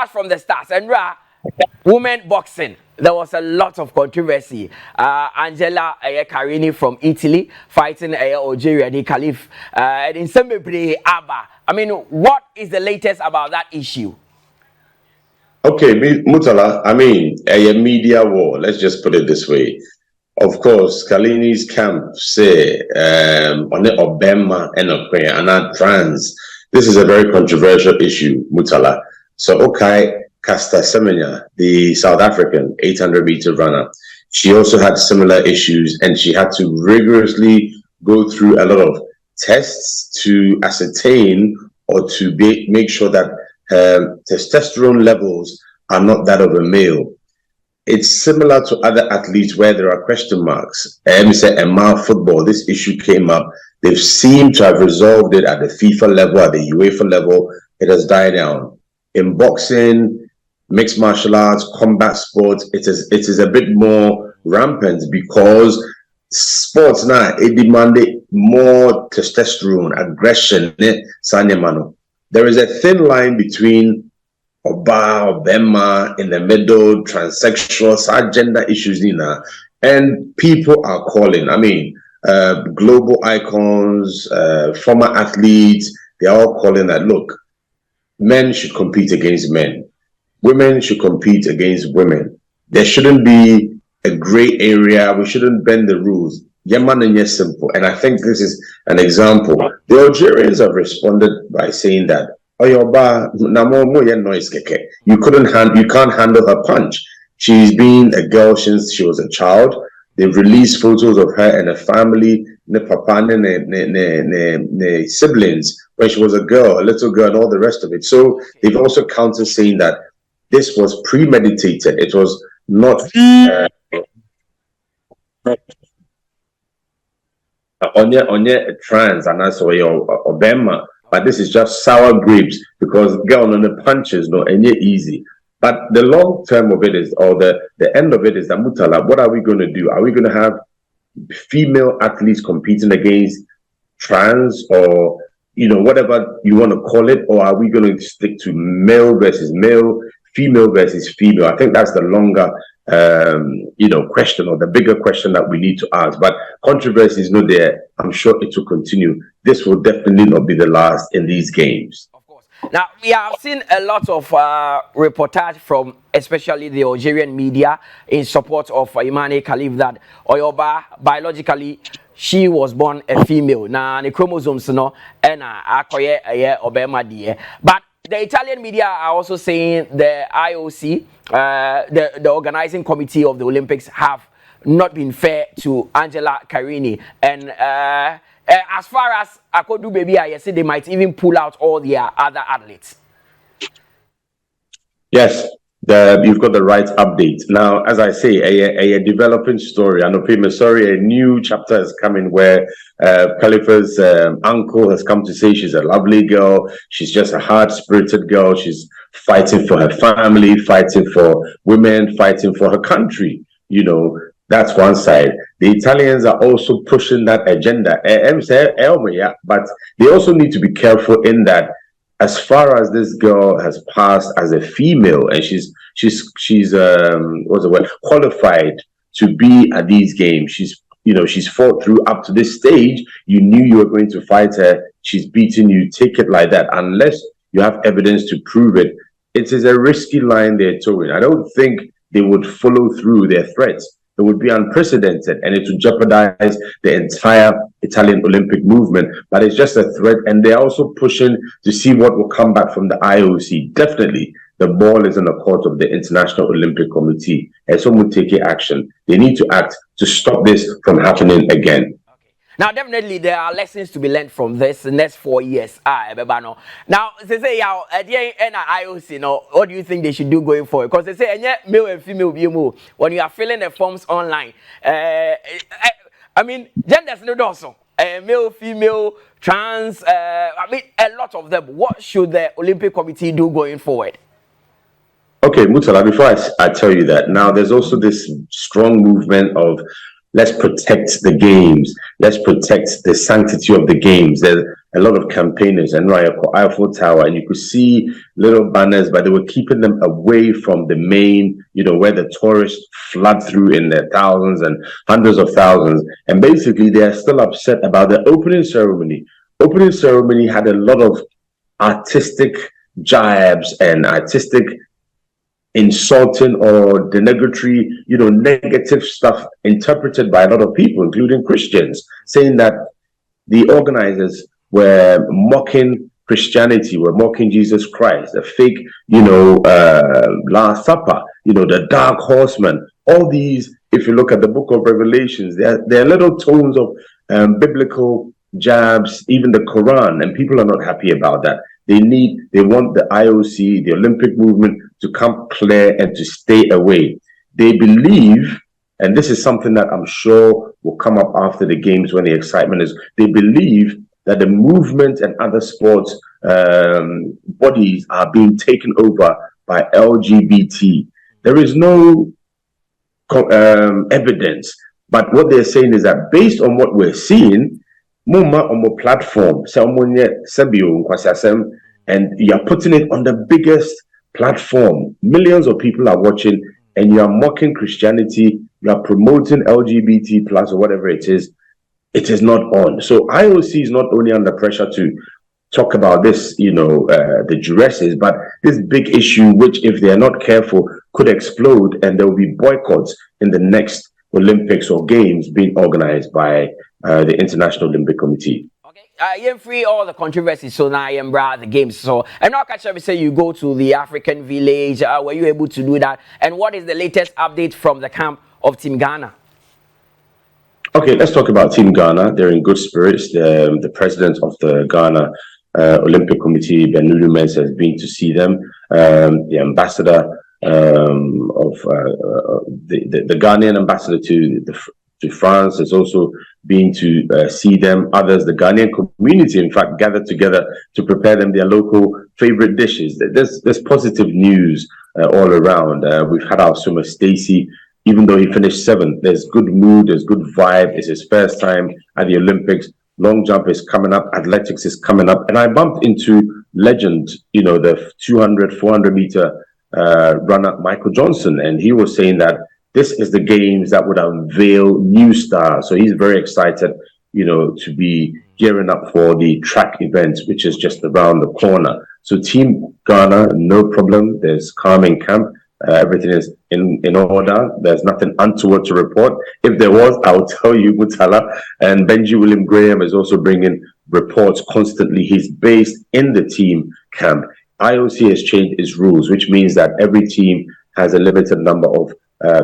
start from the start. And women boxing, there was a lot of controversy. Angela Carini from Italy fighting Algeria, the Caliph, and in some Abba. I mean, what is the latest about that issue? Okay, Mutala, I mean, a media war, let's just put it this way. Of course, Kalini's camp say on the Obama and Okwe trans. This is a very controversial issue, Mutala. So, okay, Caster Semenya, the South African 800-meter runner, she also had similar issues, and she had to rigorously go through a lot of tests to ascertain or to make sure that her testosterone levels are not that of a male. It's similar to other athletes where there are question marks. Emma football, this issue came up. They've seemed to have resolved it at the FIFA level, at the UEFA level. It has died down. In boxing, mixed martial arts, combat sports, it is a bit more rampant because sports now, it demanded more testosterone, aggression. There is a thin line between Obama in the middle, transsexual, gender issues, and people are calling. I mean, global icons, former athletes, they're all calling that, look, men should compete against men. Women should compete against women. There shouldn't be a gray area. We shouldn't bend the rules. Yemen and yes, simple. And I think this is an example. The Algerians have responded by saying that, you can't handle her punch. She's been a girl since she was a child. They've released photos of her and her family, the papa and siblings when she was a girl, a little girl, and all the rest of it. So they've also countered saying that this was premeditated. It was not trans and that's why Obama. But this is just sour grapes because girl on the punches no any easy. But the long term of it is, or the end of it is that Mutala, what are we going to do? Are we going to have female athletes competing against trans or whatever you want to call it, or are we going to stick to male versus male, female versus female? I think that's the longer question, or the bigger question that we need to ask. But controversy is not there. I'm sure it will continue. This will definitely not be the last in these games. Of course. Now, we have seen a lot of reportage from especially the Algerian media in support of Imane Khalif that Oyoba, biologically, she was born a female. Now, the chromosomes, no, and akoye Obama die. But the Italian media are also saying the IOC, the organizing committee of the Olympics, have not been fair to Angela Carini. And as far as Akodu Baby, I say they might even pull out all their other athletes. Yes, you've got the right update. Now, as I say, a developing story. I know people, sorry, a new chapter is coming where Khalifa's uncle has come to say she's a lovely girl. She's just a hard-spirited girl. She's fighting for her family, fighting for women, fighting for her country. That's one side. The Italians are also pushing that agenda. But they also need to be careful in that as far as this girl has passed as a female and she's qualified to be at these games. She's fought through up to this stage. You knew you were going to fight her. She's beaten you. Take it like that. Unless you have evidence to prove it, it is a risky line they're towing. I don't think they would follow through their threats. It would be unprecedented and it would jeopardize the entire Italian Olympic movement. But it's just a threat, and they're also pushing to see what will come back from the IOC. Definitely, the ball is in the court of the International Olympic Committee, and some will take action. They need to act to stop this from happening again. Now, definitely, there are lessons to be learned from this the next 4 years. Now, they say, at the end of IOC, what do you think they should do going forward? Because they say, male and female, when you are filling the forms online, I mean, genders no also. Male, female, trans, a lot of them. What should the Olympic Committee do going forward? Okay, Mutala, before I tell you that, now there's also this strong movement of let's protect the games. Let's protect the sanctity of the games. a lot of campaigners and Eiffel Tower, and you could see little banners, but they were keeping them away from the main, where the tourists flood through in their thousands and hundreds of thousands. And basically, they are still upset about the opening ceremony. Opening ceremony had a lot of artistic jibes and artistic insulting or denegatory, negative stuff interpreted by a lot of people, including Christians, saying that the organizers were mocking Christianity, were mocking Jesus Christ, a fake, Last Supper, the dark horseman. All these, if you look at the book of Revelations, there are little tones of biblical jabs, even the Quran, and people are not happy about that. They want the IOC, the Olympic movement, to come clear and to stay away. They believe, and this is something that I'm sure will come up after the games when the excitement is, they believe that the movement and other sports bodies are being taken over by LGBT. There is no evidence, but what they're saying is that based on what we're seeing, on the platform, and you're putting it on the biggest platform. Millions of people are watching, and you are mocking Christianity, you are promoting LGBT plus or whatever it is not on. So IOC is not only under pressure to talk about this, the duresses, but this big issue, which if they are not careful, could explode, and there will be boycotts in the next Olympics or games being organized by the International Olympic Committee. You're free all the controversies, so now I'm the games. So I'm not catching up. Say you go to the African village. Were you able to do that? And what is the latest update from the camp of Team Ghana? Okay, let's talk about Team Ghana. They're in good spirits. The president of the Ghana Olympic Committee, Benulu Mensah, has been to see them. The ambassador of the Ghanaian ambassador to France has also been to see them. Others, the Ghanaian community, in fact, gathered together to prepare them their local favorite dishes. There's positive news all around. We've had our swimmer Stacey, even though he finished 7th. There's good mood, there's good vibe. It's his first time at the Olympics. Long jump is coming up, athletics is coming up, and I bumped into legend, the 200, 400 meter runner Michael Johnson, and he was saying that this is the games that would unveil new stars. So he's very excited, to be gearing up for the track event, which is just around the corner. So Team Ghana, no problem. There's calm in camp. Everything is in order. There's nothing untoward to report. If there was, I'll tell you, Mutala. And Benji William Graham is also bringing reports constantly. He's based in the team camp. IOC has changed its rules, which means that every team has a limited number of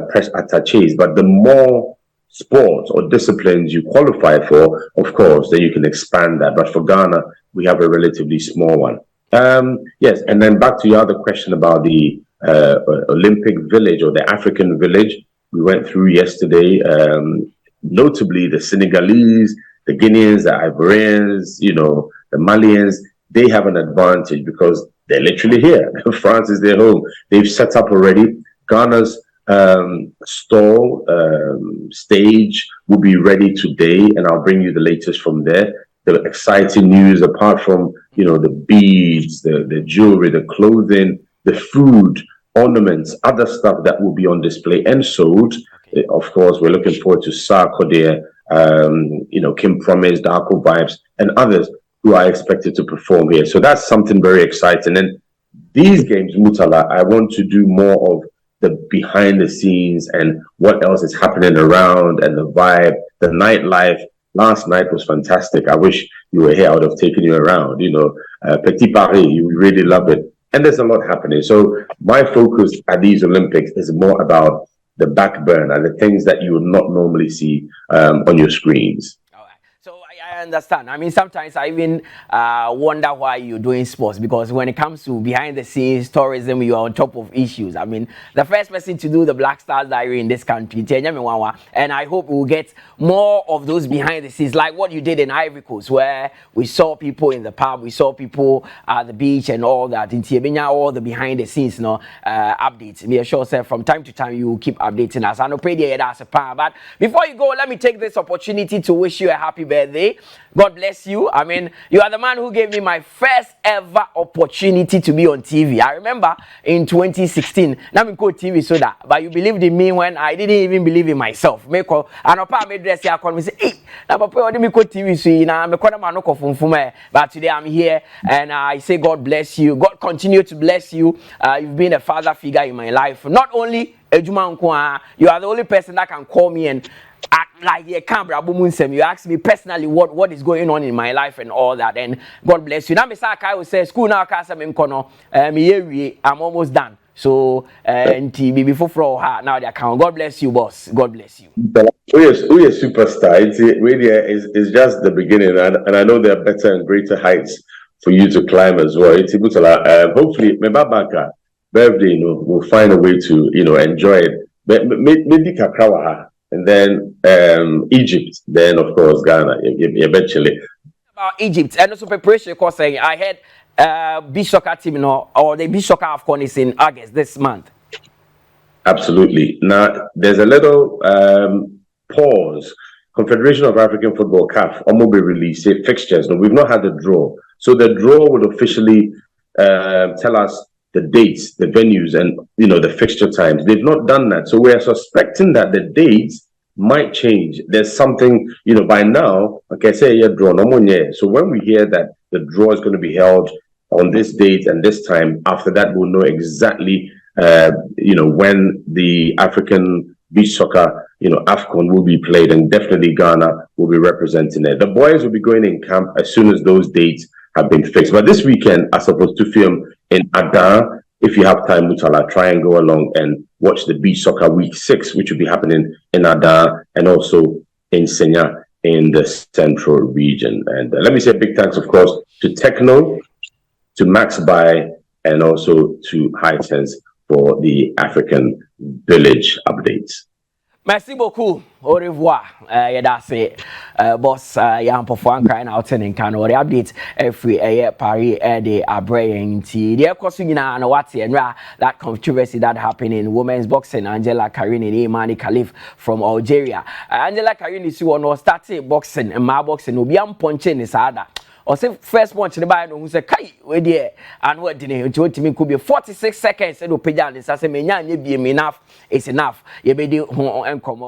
press attaches. But the more sports or disciplines you qualify for, of course, then you can expand that. But for Ghana, we have a relatively small one. Yes, and then back to your other question about the Olympic village or the African village we went through yesterday. Notably, the Senegalese, the Guineans, the Ivorians, the Malians, they have an advantage because they're literally here. France is their home. They've set up already. Ghana's stage will be ready today, and I'll bring you the latest from there. The exciting news, apart from the beads, the jewelry, the clothing, the food, ornaments, other stuff that will be on display and sold. Okay. Of course, we're looking forward to Sarkodie, Kim Promise, Darko Vibes, and others who are expected to perform here. So that's something very exciting. And these games, Mutala, I want to do more of the behind the scenes and what else is happening around and the vibe, the nightlife. Last night was fantastic. I wish you were here. I would have taken you around. Petit Paris, you really love it. And there's a lot happening. So my focus at these Olympics is more about the back burner, the things that you would not normally see on your screens. So I understand. I mean, sometimes I even wonder why you're doing sports, because when it comes to behind the scenes tourism, you are on top of issues. I mean, the first person to do the Black Stars Diary in this country, and I hope we'll get more of those behind the scenes, like what you did in Ivory Coast, where we saw people in the pub, we saw people at the beach and all that. In Tiebenya, all the behind the scenes, updates. Me sure, sir, from time to time you will keep updating us. I know, that's a part. But before you go, let me take this opportunity to wish you a happy birthday. God bless you. I mean, you are the man who gave me my first ever opportunity to be on TV. I remember in 2016, now me call TV so that, but you believed in me when I didn't even believe in myself. Me call, and I made dress here, me say, hey, now papa, me call TV so now me call them anoko from but today I'm here and I say God bless you. God continue to bless you. You've been a father figure in my life. Not only Ejuma Nkwa, you are the only person that can call me and act like you ask me personally what is going on in my life and all that, and God bless you. Now Mr. Kai will say school now I'm almost done. So and before her now the account. God bless you, boss. God bless you. We are superstar. It's really is just the beginning, and I know there are better and greater heights for you to climb as well. It's hopefully Mebabaka birthday, we'll find a way to enjoy it. But maybe Kakrawaha, and then Egypt, then of course Ghana eventually. About Egypt and also preparation, because I had beach soccer team, or the beach soccer AFCON is in August this month. Absolutely. Now there's a little pause. Confederation of African Football (CAF) will be released fixtures. No, we've not had the draw, so the draw would officially tell us the dates, the venues, and the fixture times. They've not done that, so we are suspecting that the dates might change. There's something, by now, like I say, draw no more. So when we hear that the draw is going to be held on this date and this time, after that we'll know exactly, when the African beach soccer, AFCON will be played, and definitely Ghana will be representing it. The boys will be going in camp as soon as those dates have been fixed. But this weekend, I'm supposed to film in Adan. If you have time, Mutala, try and go along and watch the beach soccer week 6, which will be happening in Adan and also in Senya in the central region. And let me say a big thanks, of course, to Techno, to Max Buy, and also to Hisense for the African Village updates. Merci beaucoup. Au revoir. That's it. Boss, Yaw Ampofo Ankrah out in Kano. The update every Paris de Abraying T. The question and what's and that controversy that happened in women's boxing. Angela Karini and Imani Khalif from Algeria. Angela Karini is one who started boxing and my boxing will be punching his other. Or say first punch the buy no who say kai we there and what did it to me could be 46 seconds and pay down this. I say me nya be enough. It's enough. You be the